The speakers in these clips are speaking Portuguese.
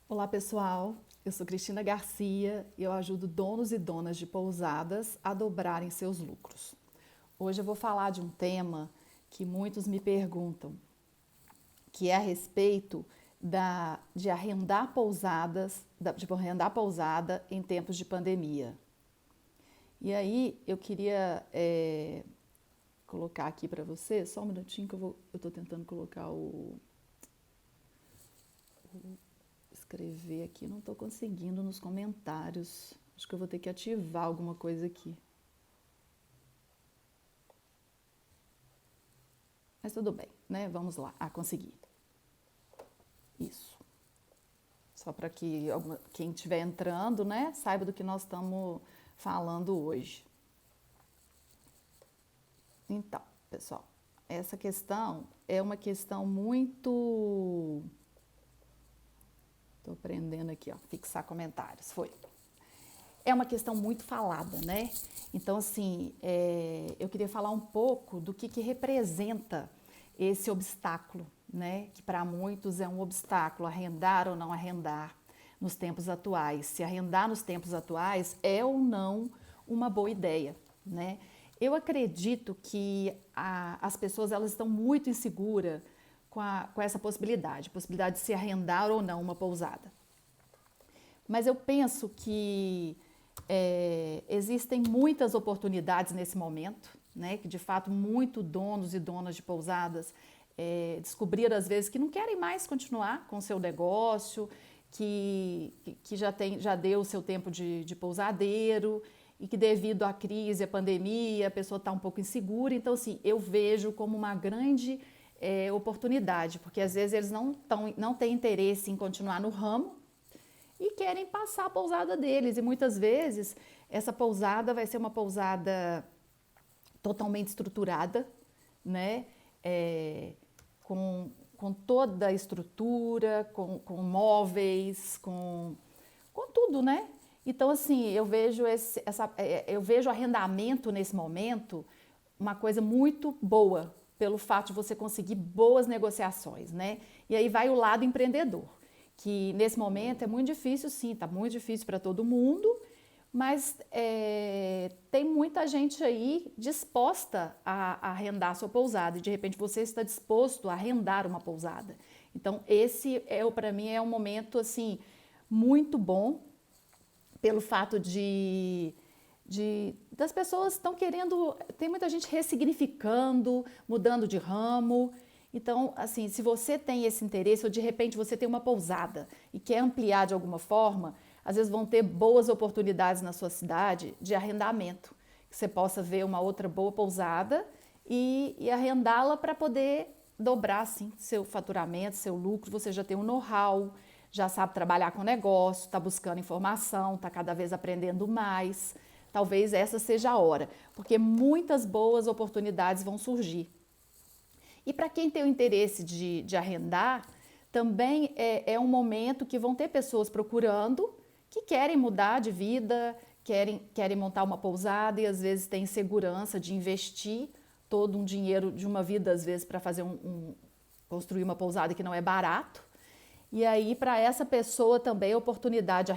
Olá pessoal, eu sou Cristina Garcia e eu ajudo donos e donas de pousadas a dobrarem seus lucros. Hoje eu vou falar de um tema que muitos me perguntam, que é a respeito de arrendar pousadas, de arrendar pousada em tempos de pandemia. E aí eu queria colocar aqui para você, só um minutinho que eu estou tentando colocar escrever aqui, não estou conseguindo nos comentários. Acho que eu vou ter que ativar alguma coisa aqui. Mas tudo bem, né? Vamos lá. Consegui. Isso. Só para que quem estiver entrando, né, saiba do que nós estamos falando hoje. Então, pessoal, essa questão é uma questão muito... Estou aprendendo aqui, ó, fixar comentários. Foi. É uma questão muito falada, né? Então, assim, eu queria falar um pouco do que representa esse obstáculo, né? Que para muitos é um obstáculo, arrendar ou não arrendar nos tempos atuais. Se arrendar nos tempos atuais é ou não uma boa ideia, né? Eu acredito que as pessoas elas estão muito inseguras com essa possibilidade de se arrendar ou não uma pousada. Mas eu penso que existem muitas oportunidades nesse momento, né? Que de fato muitos donos e donas de pousadas descobriram às vezes que não querem mais continuar com o seu negócio, que já deu o seu tempo de pousadeiro e que devido à crise, à pandemia, a pessoa está um pouco insegura. Então, assim, eu vejo como uma grande oportunidade, porque às vezes eles não têm interesse em continuar no ramo e querem passar a pousada deles. E muitas vezes essa pousada vai ser uma pousada totalmente estruturada, né? Com toda a estrutura, com móveis, com tudo, né? Então, assim, eu vejo o arrendamento nesse momento uma coisa muito boa, pelo fato de você conseguir boas negociações, né? E aí vai o lado empreendedor, que nesse momento é muito difícil, sim, tá muito difícil para todo mundo, mas tem muita gente aí disposta a arrendar a sua pousada e de repente você está disposto a arrendar uma pousada. Então esse para mim é um momento assim muito bom pelo fato das pessoas estão querendo, tem muita gente ressignificando, mudando de ramo. Então, assim, se você tem esse interesse ou de repente você tem uma pousada e quer ampliar de alguma forma, às vezes vão ter boas oportunidades na sua cidade de arrendamento, que você possa ver uma outra boa pousada e arrendá-la para poder dobrar, assim, seu faturamento, seu lucro. Você já tem um know-how, já sabe trabalhar com negócio, está buscando informação, está cada vez aprendendo mais. Talvez essa seja a hora, porque muitas boas oportunidades vão surgir. E para quem tem o interesse de arrendar, também é um momento que vão ter pessoas procurando que querem mudar de vida, querem montar uma pousada e às vezes têm segurança de investir todo um dinheiro de uma vida, às vezes, para fazer construir uma pousada que não é barato. E aí, para essa pessoa também, a oportunidade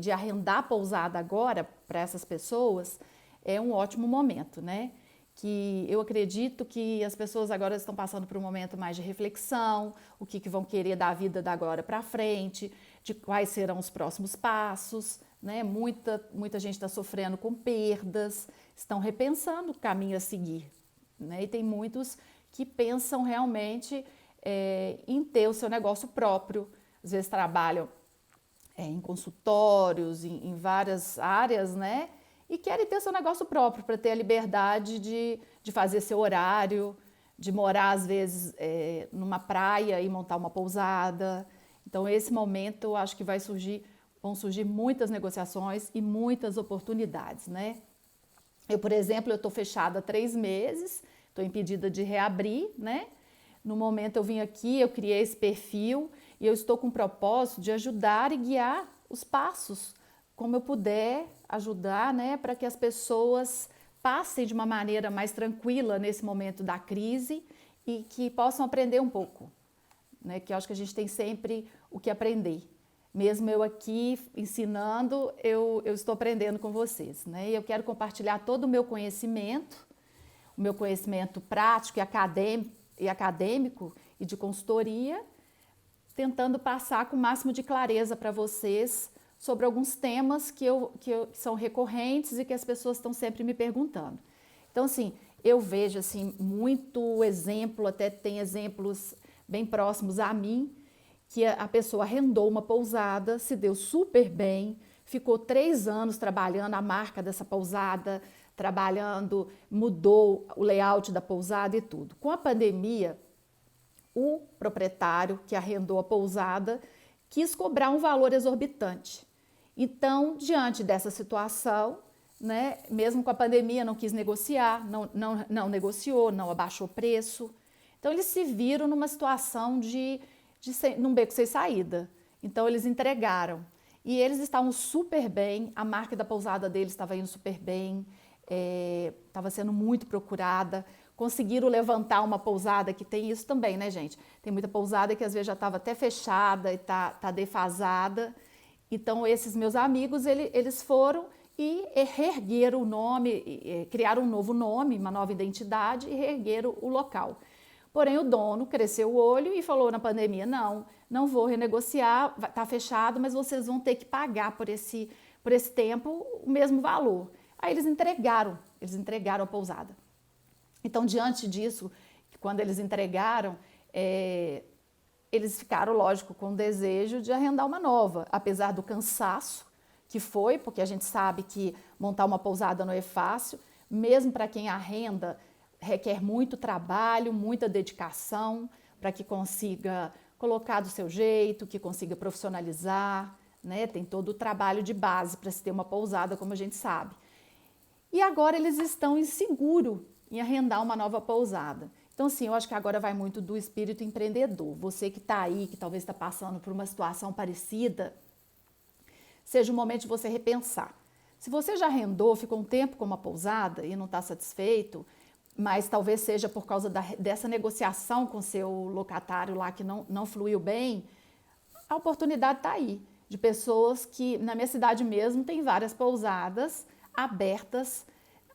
de arrendar pousada agora, para essas pessoas, é um ótimo momento, né? Que eu acredito que as pessoas agora estão passando por um momento mais de reflexão, o que vão querer da vida da agora para frente, de quais serão os próximos passos, né? Muita gente está sofrendo com perdas, estão repensando o caminho a seguir, né? E tem muitos que pensam realmente em ter o seu negócio próprio, às vezes trabalham em consultórios, em várias áreas, né? E querem ter seu negócio próprio para ter a liberdade de fazer seu horário, de morar às vezes numa praia e montar uma pousada. Então esse momento eu acho que vão surgir muitas negociações e muitas oportunidades, né? Eu, por exemplo, eu estou fechada há 3 meses, estou impedida de reabrir, né? No momento eu vim aqui, eu criei esse perfil e eu estou com o propósito de ajudar e guiar os passos, como eu puder ajudar, né, para que as pessoas passem de uma maneira mais tranquila nesse momento da crise e que possam aprender um pouco, né, que eu acho que a gente tem sempre o que aprender. Mesmo eu aqui ensinando, eu estou aprendendo com vocês, né? E eu quero compartilhar todo o meu conhecimento prático e acadêmico e de consultoria, tentando passar com o máximo de clareza para vocês sobre alguns temas que são recorrentes e que as pessoas estão sempre me perguntando. Então, assim, eu vejo assim, muito exemplo, até tem exemplos bem próximos a mim, que a pessoa arrendou uma pousada, se deu super bem, ficou 3 anos trabalhando a marca dessa pousada, trabalhando, mudou o layout da pousada e tudo. Com a pandemia, o proprietário que arrendou a pousada quis cobrar um valor exorbitante. Então, diante dessa situação, né, mesmo com a pandemia, não quis negociar, não negociou, não abaixou preço. Então, eles se viram numa situação num beco sem saída. Então, eles entregaram. E eles estavam super bem, a marca da pousada deles estava indo super bem, estava sendo muito procurada. Conseguiram levantar uma pousada que tem isso também, né, gente? Tem muita pousada que às vezes já estava até fechada e tá defasada. Então, esses meus amigos, eles foram e reergueram o nome, criaram um novo nome, uma nova identidade e reergueram o local. Porém, o dono cresceu o olho e falou na pandemia, não vou renegociar, está fechado, mas vocês vão ter que pagar por esse tempo o mesmo valor. Aí eles entregaram a pousada. Então, diante disso, quando eles entregaram, eles ficaram, lógico, com o desejo de arrendar uma nova, apesar do cansaço que foi, porque a gente sabe que montar uma pousada não é fácil, mesmo para quem arrenda, requer muito trabalho, muita dedicação para que consiga colocar do seu jeito, que consiga profissionalizar, né? Tem todo o trabalho de base para se ter uma pousada, como a gente sabe. E agora eles estão inseguros em arrendar uma nova pousada. Então, assim, eu acho que agora vai muito do espírito empreendedor. Você que está aí, que talvez está passando por uma situação parecida, seja o momento de você repensar. Se você já arrendou, ficou um tempo com uma pousada e não está satisfeito, mas talvez seja por causa dessa negociação com seu locatário lá que não fluiu bem, a oportunidade está aí, de pessoas que, na minha cidade mesmo, tem várias pousadas abertas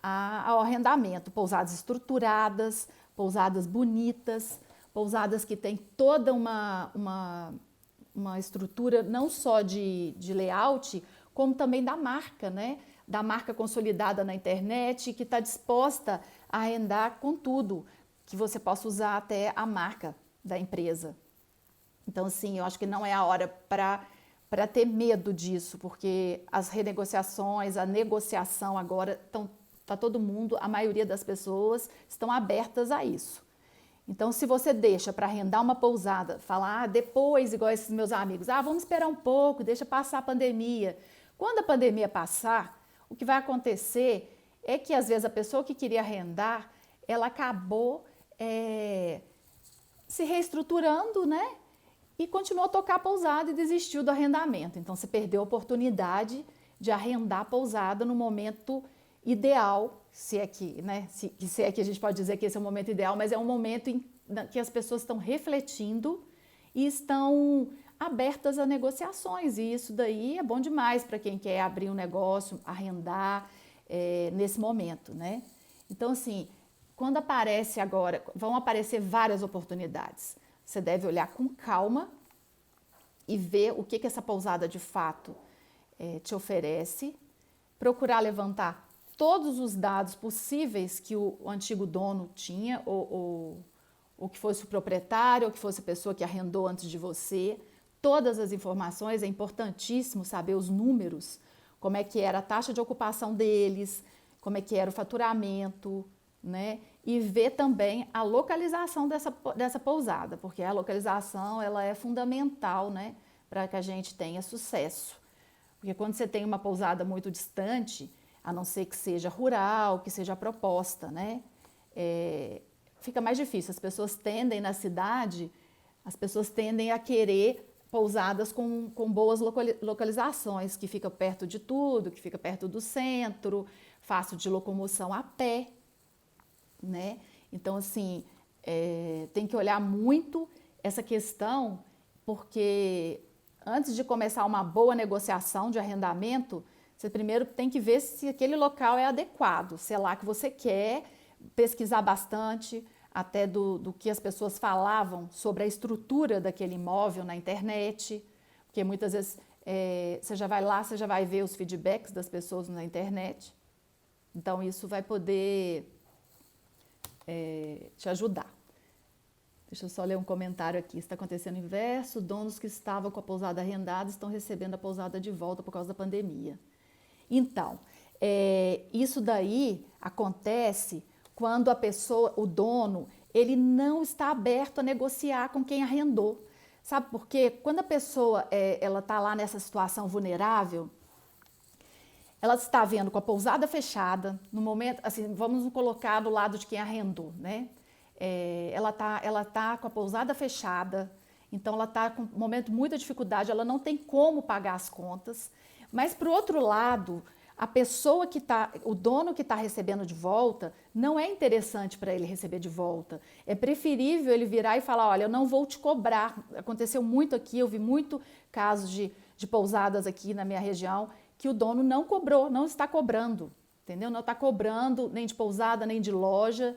ao arrendamento, pousadas estruturadas, pousadas bonitas, pousadas que têm toda uma estrutura não só de layout, como também da marca, né? Da marca consolidada na internet, que está disposta a arrendar com tudo, que você possa usar até a marca da empresa. Então, assim, eu acho que não é a hora para ter medo disso, porque as renegociações, a negociação agora, está todo mundo, a maioria das pessoas estão abertas a isso. Então, se você deixa para arrendar uma pousada, falar depois, igual esses meus amigos, vamos esperar um pouco, deixa passar a pandemia. Quando a pandemia passar, o que vai acontecer é que, às vezes, a pessoa que queria arrendar, ela acabou se reestruturando, né? E continuou a tocar a pousada e desistiu do arrendamento. Então, você perdeu a oportunidade de arrendar a pousada no momento ideal, se é que a gente pode dizer que esse é o momento ideal, mas é um momento em que as pessoas estão refletindo e estão abertas a negociações, e isso daí é bom demais para quem quer abrir um negócio, arrendar nesse momento, né? Então, assim, quando aparece agora, vão aparecer várias oportunidades. Você deve olhar com calma e ver o que essa pousada de fato te oferece, procurar levantar todos os dados possíveis que o antigo dono tinha, ou que fosse o proprietário, ou que fosse a pessoa que arrendou antes de você. Todas as informações, é importantíssimo saber os números, como é que era a taxa de ocupação deles, como é que era o faturamento, né? E ver também a localização dessa pousada, porque a localização ela é fundamental, né, para que a gente tenha sucesso. Porque quando você tem uma pousada muito distante, a não ser que seja rural, que seja a proposta, né? Fica mais difícil. As pessoas tendem na cidade, a querer pousadas com boas localizações, que fica perto de tudo, que fica perto do centro, fácil de locomoção a pé, né? Então, assim, tem que olhar muito essa questão, porque antes de começar uma boa negociação de arrendamento, você primeiro tem que ver se aquele local é adequado, se é lá que você quer, pesquisar bastante, até do que as pessoas falavam sobre a estrutura daquele imóvel na internet, porque muitas vezes você já vai lá, você já vai ver os feedbacks das pessoas na internet. Então, isso vai poder te ajudar. Deixa eu só ler um comentário aqui. Está acontecendo o inverso, donos que estavam com a pousada arrendada estão recebendo a pousada de volta por causa da pandemia. Então, isso daí acontece quando a pessoa, o dono, ele não está aberto a negociar com quem arrendou. Sabe por quê? Quando a pessoa ela está lá nessa situação vulnerável, ela está vendo com a pousada fechada, no momento, assim, vamos colocar do lado de quem arrendou, né? Ela tá com a pousada fechada, então ela está com um momento de muita dificuldade, ela não tem como pagar as contas, mas por outro lado, a pessoa que está, o dono que está recebendo de volta, não é interessante para ele receber de volta. É preferível ele virar e falar, olha, eu não vou te cobrar. Aconteceu muito aqui, eu vi muito casos de pousadas aqui na minha região, que o dono não cobrou, não está cobrando, entendeu? Não está cobrando nem de pousada, nem de loja,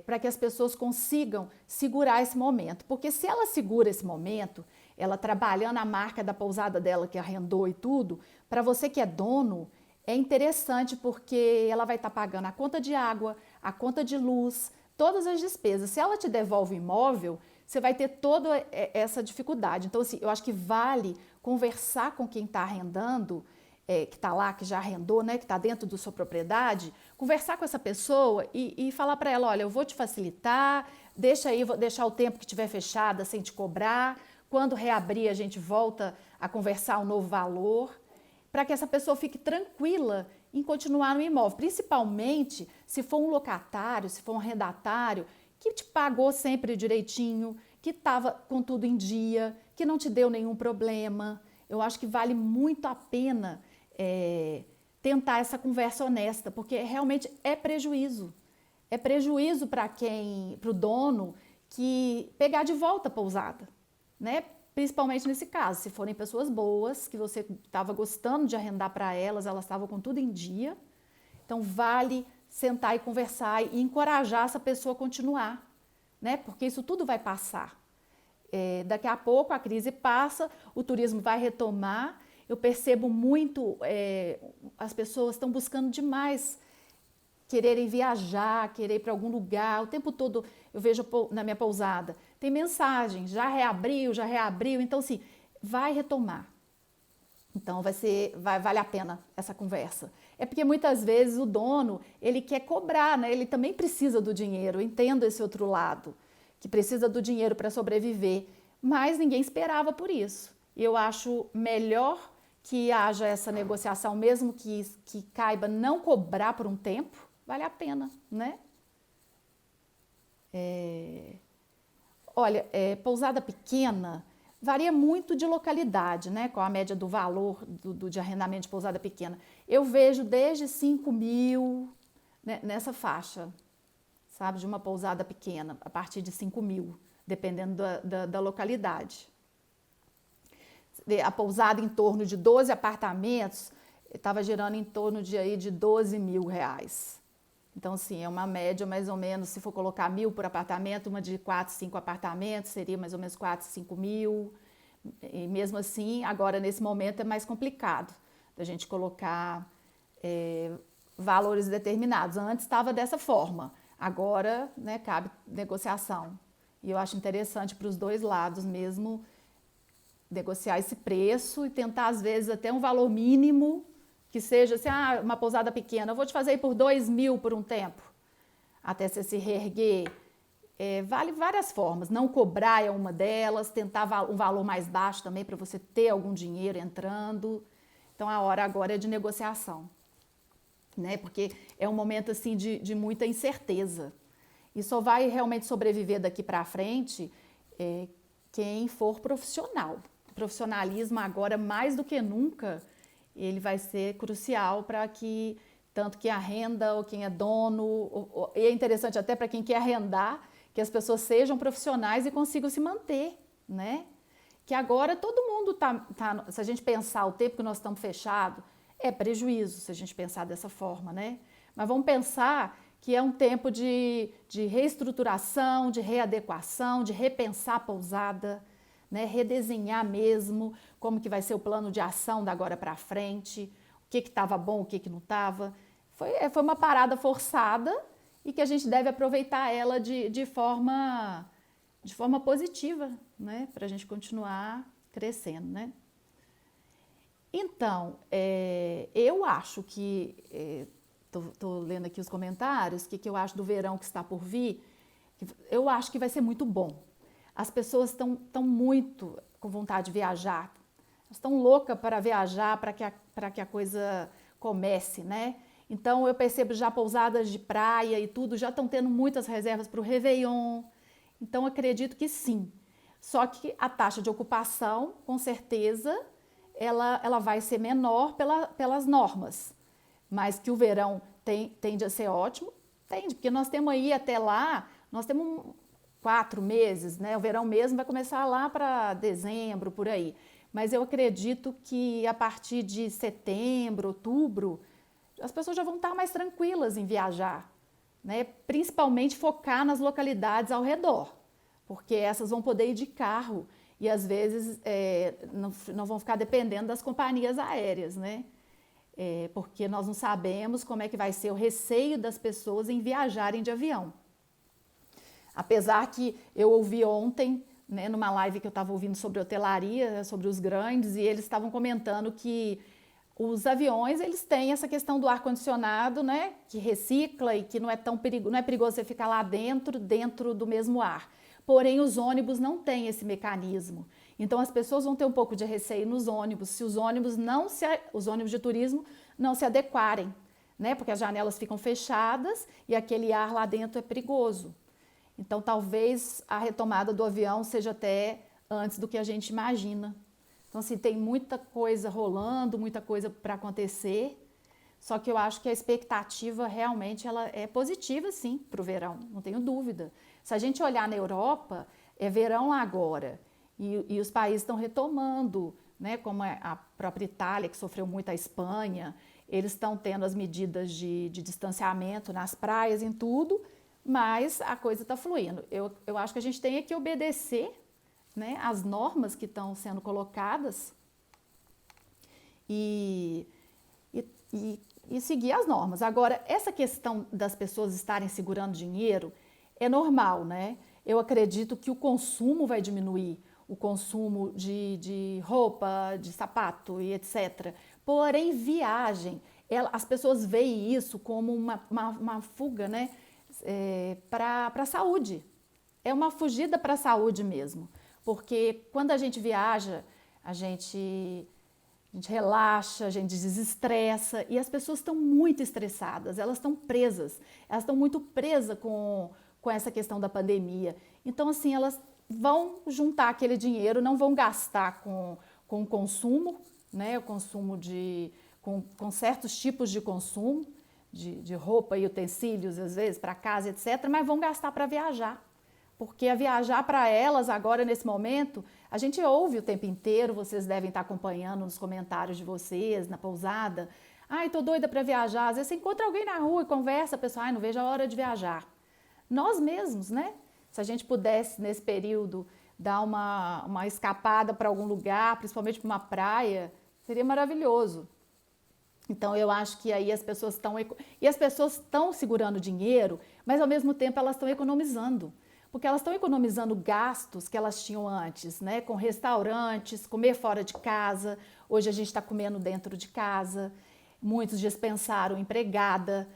para que as pessoas consigam segurar esse momento. Porque se ela segura esse momento, ela trabalhando a marca da pousada dela que arrendou e tudo, para você que é dono, é interessante porque ela vai estar pagando a conta de água, a conta de luz, todas as despesas. Se ela te devolve o imóvel, você vai ter toda essa dificuldade. Então, assim, eu acho que vale conversar com quem está arrendando, que está lá, que já arrendou, né, que está dentro da sua propriedade, conversar com essa pessoa e falar para ela, olha, eu vou te facilitar, deixa aí, vou deixar o tempo que estiver fechada sem te cobrar, quando reabrir a gente volta a conversar um novo valor, para que essa pessoa fique tranquila em continuar no imóvel, principalmente se for um locatário, se for um arrendatário, que te pagou sempre direitinho, que estava com tudo em dia, que não te deu nenhum problema. Eu acho que vale muito a pena tentar essa conversa honesta, porque realmente é prejuízo. É prejuízo para o dono que pegar de volta a pousada, né? Principalmente nesse caso, se forem pessoas boas, que você estava gostando de arrendar para elas, elas estavam com tudo em dia. Então, vale sentar e conversar e encorajar essa pessoa a continuar, né? Porque isso tudo vai passar. Daqui a pouco a crise passa, o turismo vai retomar. Eu percebo muito, as pessoas estão buscando demais quererem viajar, querer ir para algum lugar. O tempo todo eu vejo na minha pousada, tem mensagem, já reabriu. Então, assim, vai retomar. Então, vale a pena essa conversa. É porque muitas vezes o dono, ele quer cobrar, né? Ele também precisa do dinheiro, eu entendo esse outro lado, que precisa do dinheiro para sobreviver, mas ninguém esperava por isso. Eu acho melhor que haja essa negociação, mesmo que caiba não cobrar por um tempo, vale a pena, né? Olha, pousada pequena varia muito de localidade, né? Com a média do valor de arrendamento de pousada pequena. Eu vejo desde 5.000, né, nessa faixa, sabe? De uma pousada pequena, a partir de 5.000, dependendo da localidade. A pousada em torno de 12 apartamentos estava girando em torno de R$12.000. Então, assim, é uma média mais ou menos, se for colocar 1.000 por apartamento, uma de 4, 5 apartamentos, seria mais ou menos 4, 5.000. E mesmo assim, agora nesse momento é mais complicado da gente colocar valores determinados. Antes estava dessa forma, agora, né, cabe negociação. E eu acho interessante para os dois lados mesmo negociar esse preço e tentar, às vezes, até um valor mínimo, que seja assim, uma pousada pequena, eu vou te fazer aí por 2.000 por um tempo, até você se reerguer. Vale várias formas, não cobrar é uma delas, tentar um valor mais baixo também para você ter algum dinheiro entrando. Então, a hora agora é de negociação, né? Porque é um momento assim de muita incerteza. E só vai realmente sobreviver daqui para frente quem for profissional. O profissionalismo agora, mais do que nunca, ele vai ser crucial para que, tanto quem arrenda ou quem é dono, e é interessante até para quem quer arrendar, que as pessoas sejam profissionais e consigam se manter, né? que agora todo mundo se a gente pensar o tempo que nós estamos fechados, é prejuízo se a gente pensar dessa forma, né? Mas vamos pensar que é um tempo de reestruturação, de readequação, de repensar a pousada, né? Redesenhar mesmo como que vai ser o plano de ação da agora para frente, o que estava bom, o que não estava. Foi uma parada forçada e que a gente deve aproveitar ela de forma positiva, né? Para a gente continuar crescendo, né? Então, eu acho que, estou lendo aqui os comentários, o que eu acho do verão que está por vir, eu acho que vai ser muito bom. As pessoas estão muito com vontade de viajar, estão loucas para viajar, para que a coisa comece, né? Então, eu percebo já pousadas de praia e tudo, já estão tendo muitas reservas para o Réveillon. Então, acredito que sim. Só que a taxa de ocupação, com certeza, ela vai ser menor pelas normas. Mas que o verão tende a ser ótimo, tende, porque nós temos aí até lá, nós temos 4 meses, né? O verão mesmo vai começar lá para dezembro, por aí. Mas eu acredito que a partir de setembro, outubro, as pessoas já vão estar mais tranquilas em viajar, né? Principalmente focar nas localidades ao redor, porque essas vão poder ir de carro e às vezes não vão ficar dependendo das companhias aéreas, né? Porque nós não sabemos como é que vai ser o receio das pessoas em viajarem de avião. Apesar que eu ouvi ontem, né, numa live que eu estava ouvindo sobre hotelaria, sobre os grandes, e eles estavam comentando que os aviões, eles têm essa questão do ar-condicionado, né, que recicla e que não é perigoso você ficar lá dentro do mesmo ar. Porém, os ônibus não têm esse mecanismo. Então, as pessoas vão ter um pouco de receio nos ônibus, se os ônibus de turismo não se adequarem, né, porque as janelas ficam fechadas e aquele ar lá dentro é perigoso. Então, talvez a retomada do avião seja até antes do que a gente imagina. Então, assim, tem muita coisa rolando, muita coisa para acontecer, só que eu acho que a expectativa realmente ela é positiva, sim, para o verão, não tenho dúvida. Se a gente olhar na Europa, é verão lá agora, e os países estão retomando, né, como a própria Itália, que sofreu muito, a Espanha, eles estão tendo as medidas de distanciamento nas praias, em tudo, mas a coisa está fluindo. Eu acho que a gente tem que obedecer, né, as normas que estão sendo colocadas e seguir as normas. Agora, essa questão das pessoas estarem segurando dinheiro é normal, né? Eu acredito que o consumo vai diminuir, o consumo de roupa, de sapato e etc. Porém, viagem, as pessoas veem isso como uma fuga, né, para a saúde. É uma fugida para a saúde mesmo. Porque quando a gente viaja, a gente relaxa, a gente desestressa e as pessoas estão muito estressadas, elas estão muito presas com essa questão da pandemia. Então, assim, elas vão juntar aquele dinheiro, não vão gastar com o consumo, né? O consumo com certos tipos de consumo, de roupa e utensílios, às vezes, para casa, etc., mas vão gastar para viajar. Porque a viajar para elas agora, nesse momento, a gente ouve o tempo inteiro, vocês devem estar acompanhando nos comentários de vocês, na pousada. Ai, tô doida para viajar. Às vezes você encontra alguém na rua e conversa, a pessoa, ai, não vejo a hora de viajar. Nós mesmos, né? Se a gente pudesse, nesse período, dar uma escapada para algum lugar, principalmente para uma praia, seria maravilhoso. Então, eu acho que aí as pessoas estão segurando dinheiro, mas ao mesmo tempo elas estão economizando. Porque elas estão economizando gastos que elas tinham antes, né? Com restaurantes, comer fora de casa. Hoje a gente está comendo dentro de casa. Muitos dispensaram empregada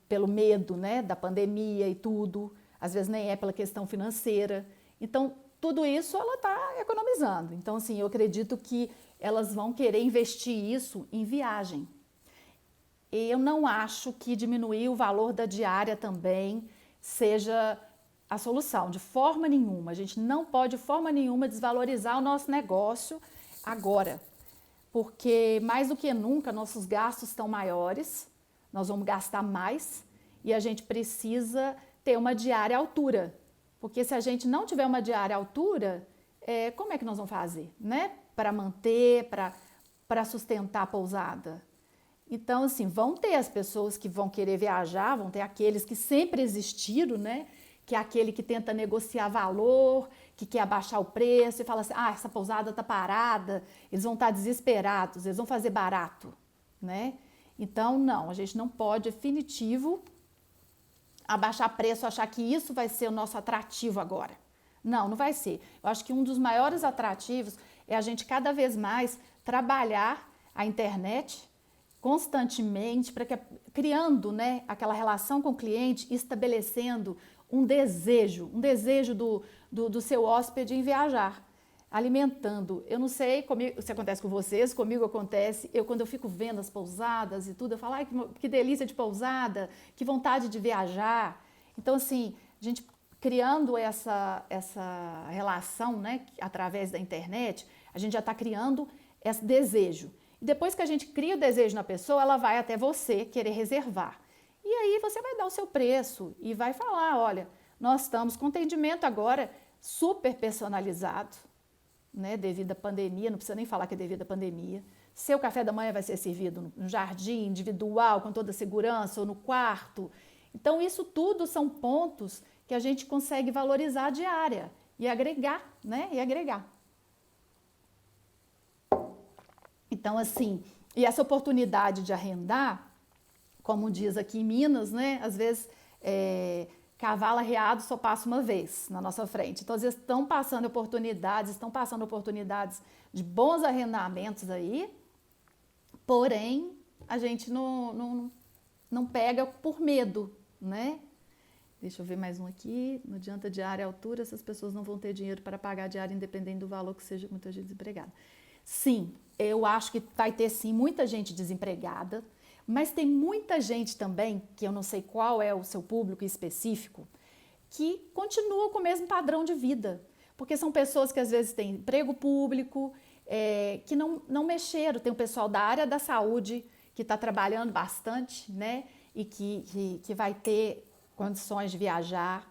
pelo medo, né, da pandemia e tudo. Às vezes nem é pela questão financeira. Então, tudo isso ela está economizando. Então, assim, eu acredito que elas vão querer investir isso em viagem. Eu não acho que diminuir o valor da diária também seja a solução, de forma nenhuma. A gente não pode, de forma nenhuma, desvalorizar o nosso negócio agora, porque mais do que nunca nossos gastos estão maiores, nós vamos gastar mais e a gente precisa ter uma diária à altura, porque se a gente não tiver uma diária à altura, como é que nós vamos fazer, né? Para manter, para sustentar a pousada. Então, assim, vão ter as pessoas que vão querer viajar, vão ter aqueles que sempre existiram, né? Que é aquele que tenta negociar valor, que quer abaixar o preço e fala assim, essa pousada tá parada, eles vão estar desesperados, eles vão fazer barato, né? Então, não, a gente não pode, definitivo, abaixar preço, achar que isso vai ser o nosso atrativo agora. Não, não vai ser. Eu acho que um dos maiores atrativos é a gente cada vez mais trabalhar a internet constantemente, para que criando, né, aquela relação com o cliente, estabelecendo um desejo do seu hóspede em viajar, alimentando. Eu não sei se acontece com vocês, comigo acontece. Quando eu fico vendo as pousadas e tudo, eu falo, ai, que delícia de pousada, que vontade de viajar. Então, assim, a gente criando essa relação, né, através da internet, a gente já está criando esse desejo. E depois que a gente cria o desejo na pessoa, ela vai até você querer reservar. E aí você vai dar o seu preço e vai falar, olha, nós estamos com atendimento agora super personalizado, né, devido à pandemia, não precisa nem falar que é devido à pandemia. Seu café da manhã vai ser servido no jardim individual, com toda a segurança, ou no quarto. Então, isso tudo são pontos que a gente consegue valorizar a diária e agregar, né, e agregar. Então, assim, e essa oportunidade de arrendar, como diz aqui em Minas, né, às vezes cavalo arreado só passa uma vez na nossa frente. Então, às vezes estão passando oportunidades de bons arrendamentos aí, porém, a gente não pega por medo, né? Deixa eu ver mais um aqui. Não adianta diária e altura, essas pessoas não vão ter dinheiro para pagar a diária, independente do valor que seja, muita gente desempregada. Sim, eu acho que vai ter sim muita gente desempregada, mas tem muita gente também, que eu não sei qual é o seu público específico, que continua com o mesmo padrão de vida. Porque são pessoas que às vezes têm emprego público, que não mexeram. Tem o pessoal da área da saúde que está trabalhando bastante, né? E que vai ter condições de viajar.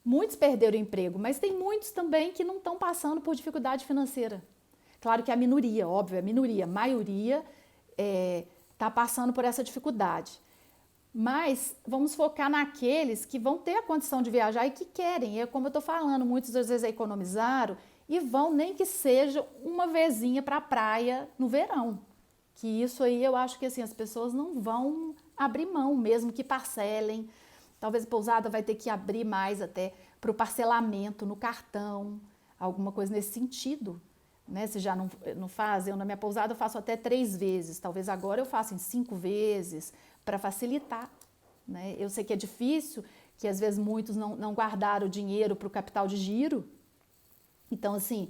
Muitos perderam o emprego, mas tem muitos também que não estão passando por dificuldade financeira. Claro que a minoria, óbvio, a maioria está passando por essa dificuldade. Mas vamos focar naqueles que vão ter a condição de viajar e que querem. Como eu estou falando, muitos às vezes economizaram e vão nem que seja uma vezinha para a praia no verão. Que isso aí eu acho que assim, as pessoas não vão abrir mão, mesmo que parcelem. Talvez a pousada vai ter que abrir mais até para o parcelamento no cartão, alguma coisa nesse sentido. Né? Se já não faz, eu na minha pousada eu faço até 3 vezes, talvez agora eu faça em 5 vezes, para facilitar. Né? Eu sei que é difícil, que às vezes muitos não guardaram o dinheiro para o capital de giro, então assim,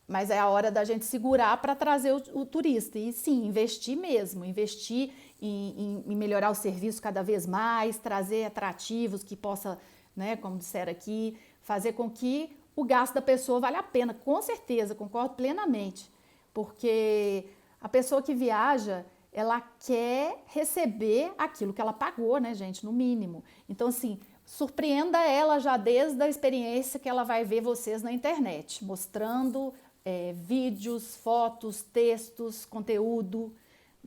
mas é a hora da gente segurar para trazer o turista, e sim, investir mesmo, investir em melhorar o serviço cada vez mais, trazer atrativos que possa, né, como disseram aqui, fazer com que o gasto da pessoa vale a pena, com certeza, concordo plenamente, porque a pessoa que viaja, ela quer receber aquilo que ela pagou, né, gente, no mínimo. Então, assim, surpreenda ela já desde a experiência que ela vai ver vocês na internet, mostrando vídeos, fotos, textos, conteúdo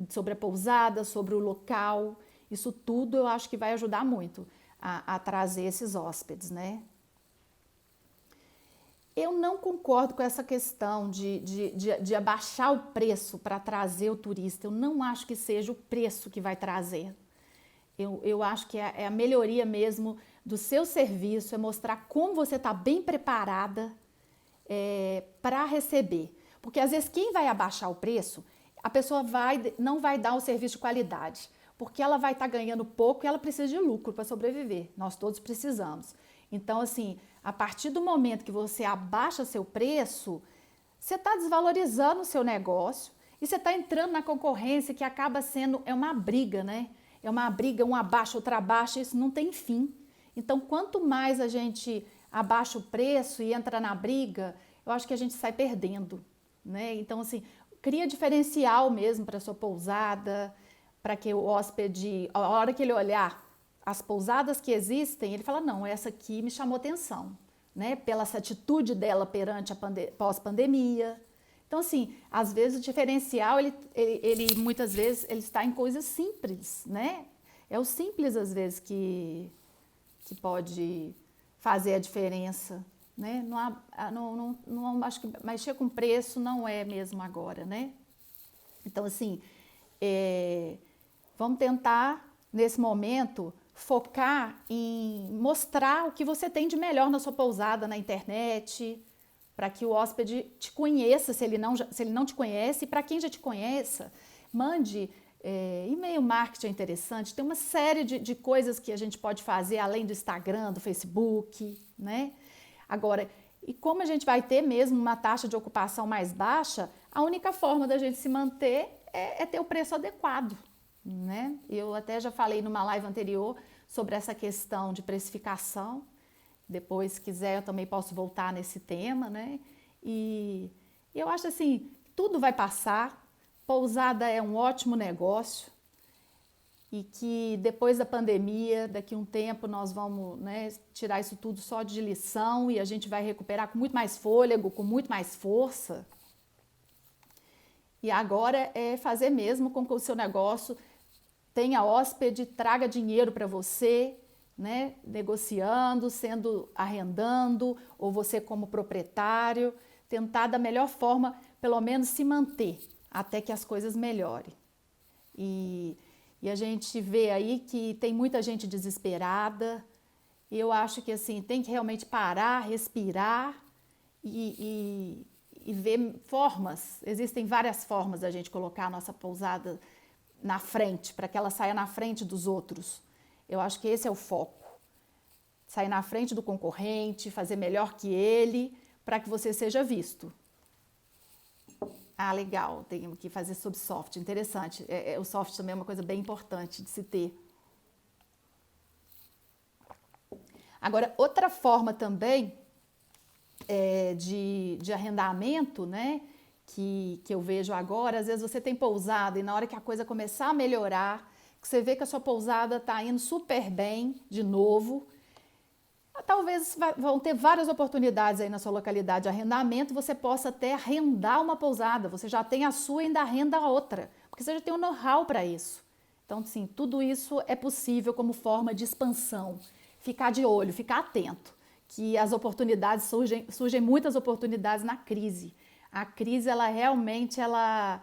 sobre a pousada, sobre o local. Isso tudo eu acho que vai ajudar muito a trazer esses hóspedes, Eu não concordo com essa questão de abaixar o preço para trazer o turista. Eu não acho que seja o preço que vai trazer. Eu acho que é a melhoria mesmo do seu serviço, é mostrar como você está bem preparada para receber. Porque às vezes quem vai abaixar o preço, a pessoa não vai dar um serviço de qualidade, porque ela vai estar ganhando pouco e ela precisa de lucro para sobreviver. Nós todos precisamos. Então, assim, a partir do momento que você abaixa seu preço, você está desvalorizando o seu negócio e você está entrando na concorrência que acaba sendo, uma briga, né? É uma briga, um abaixa, outro abaixa, isso não tem fim. Então, quanto mais a gente abaixa o preço e entra na briga, eu acho que a gente sai perdendo, né? Então, assim, cria diferencial mesmo para sua pousada, para que o hóspede, a hora que ele olhar as pousadas que existem, ele fala, não, essa aqui me chamou atenção, né, pela essa atitude dela perante a pós-pandemia. Então, assim, às vezes o diferencial, ele muitas vezes, ele está em coisas simples, né? É o simples, às vezes, que pode fazer a diferença, né? Não, acho que mexer com preço não é mesmo agora, né? Então, assim, vamos tentar, nesse momento, focar em mostrar o que você tem de melhor na sua pousada, na internet, para que o hóspede te conheça, se ele não te conhece, e para quem já te conheça, mande e-mail marketing é interessante, tem uma série de coisas que a gente pode fazer além do Instagram, do Facebook, né? Agora, e como a gente vai ter mesmo uma taxa de ocupação mais baixa, a única forma da gente se manter é ter o preço adequado, né? Eu até já falei numa live anterior sobre essa questão de precificação. Depois, se quiser, eu também posso voltar nesse tema, né? E eu acho assim, tudo vai passar. Pousada é um ótimo negócio e que depois da pandemia, daqui a um tempo, nós vamos, né, tirar isso tudo só de lição e a gente vai recuperar com muito mais fôlego, com muito mais força. E agora é fazer mesmo com que o seu negócio tenha hóspede, traga dinheiro para você, né? Negociando, arrendando, ou você como proprietário, tentar da melhor forma, pelo menos se manter, até que as coisas melhorem. E a gente vê aí que tem muita gente desesperada. Eu acho que assim, tem que realmente parar, respirar e ver formas. Existem várias formas da gente colocar a nossa pousada na frente, para que ela saia na frente dos outros. Eu acho que esse é o foco. Sair na frente do concorrente, fazer melhor que ele, para que você seja visto. Ah, legal, tem que fazer sobre soft, interessante. O soft também é uma coisa bem importante de se ter. Agora, outra forma também de arrendamento, né, que eu vejo agora, às vezes você tem pousada e na hora que a coisa começar a melhorar, que você vê que a sua pousada está indo super bem de novo, talvez vão ter várias oportunidades aí na sua localidade de arrendamento, você possa até arrendar uma pousada, você já tem a sua e ainda arrenda a outra, porque você já tem o know-how para isso. Então, sim, tudo isso é possível como forma de expansão. Ficar de olho, ficar atento, que as oportunidades surgem muitas oportunidades na crise. A crise, ela realmente, ela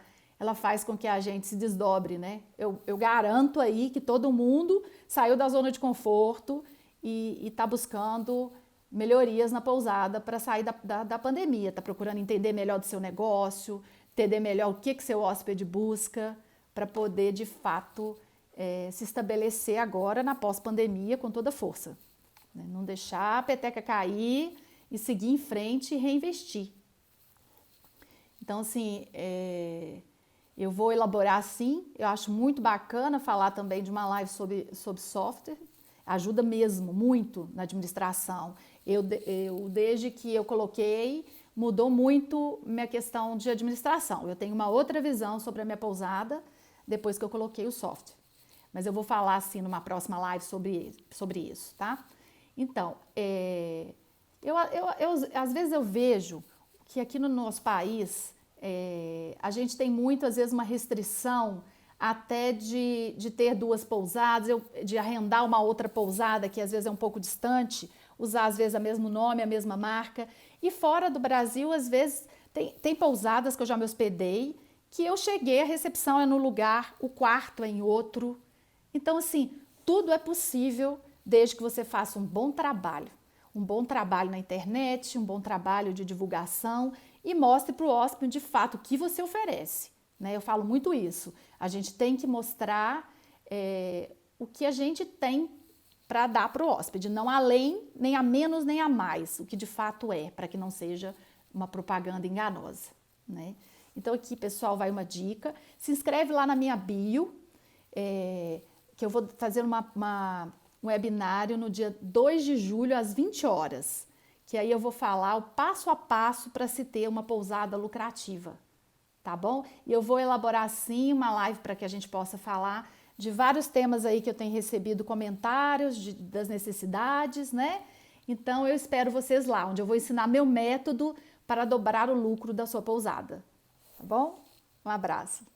faz com que a gente se desdobre, né? Eu garanto aí que todo mundo saiu da zona de conforto e está buscando melhorias na pousada para sair da pandemia, está procurando entender melhor do seu negócio, entender melhor o que seu hóspede busca, para poder, de fato, se estabelecer agora na pós-pandemia com toda força. Né? Não deixar a peteca cair e seguir em frente e reinvestir. Então, assim, eu vou elaborar assim, eu acho muito bacana falar também de uma live sobre software, ajuda mesmo muito na administração. Eu desde que eu coloquei, mudou muito minha questão de administração. Eu tenho uma outra visão sobre a minha pousada depois que eu coloquei o software. Mas eu vou falar assim numa próxima live sobre isso, tá? Então, às vezes eu vejo que aqui no nosso país a gente tem muito, às vezes, uma restrição até de ter duas pousadas, de arrendar uma outra pousada que às vezes é um pouco distante, usar às vezes o mesmo nome, a mesma marca. E fora do Brasil, às vezes, tem pousadas que eu já me hospedei, que eu cheguei, a recepção é no lugar, o quarto é em outro. Então, assim, tudo é possível desde que você faça um bom trabalho na internet, um bom trabalho de divulgação e mostre para o hóspede de fato o que você oferece. Né? Eu falo muito isso. A gente tem que mostrar o que a gente tem para dar para o hóspede, não além, nem a menos, nem a mais, o que de fato é, para que não seja uma propaganda enganosa. Né? Então aqui, pessoal, vai uma dica. Se inscreve lá na minha bio, que eu vou fazer um webinário no dia 2 de julho, às 20 horas, que aí eu vou falar o passo a passo para se ter uma pousada lucrativa, tá bom? E eu vou elaborar, sim, uma live para que a gente possa falar de vários temas aí que eu tenho recebido comentários das necessidades, né? Então, eu espero vocês lá, onde eu vou ensinar meu método para dobrar o lucro da sua pousada. Tá bom? Um abraço.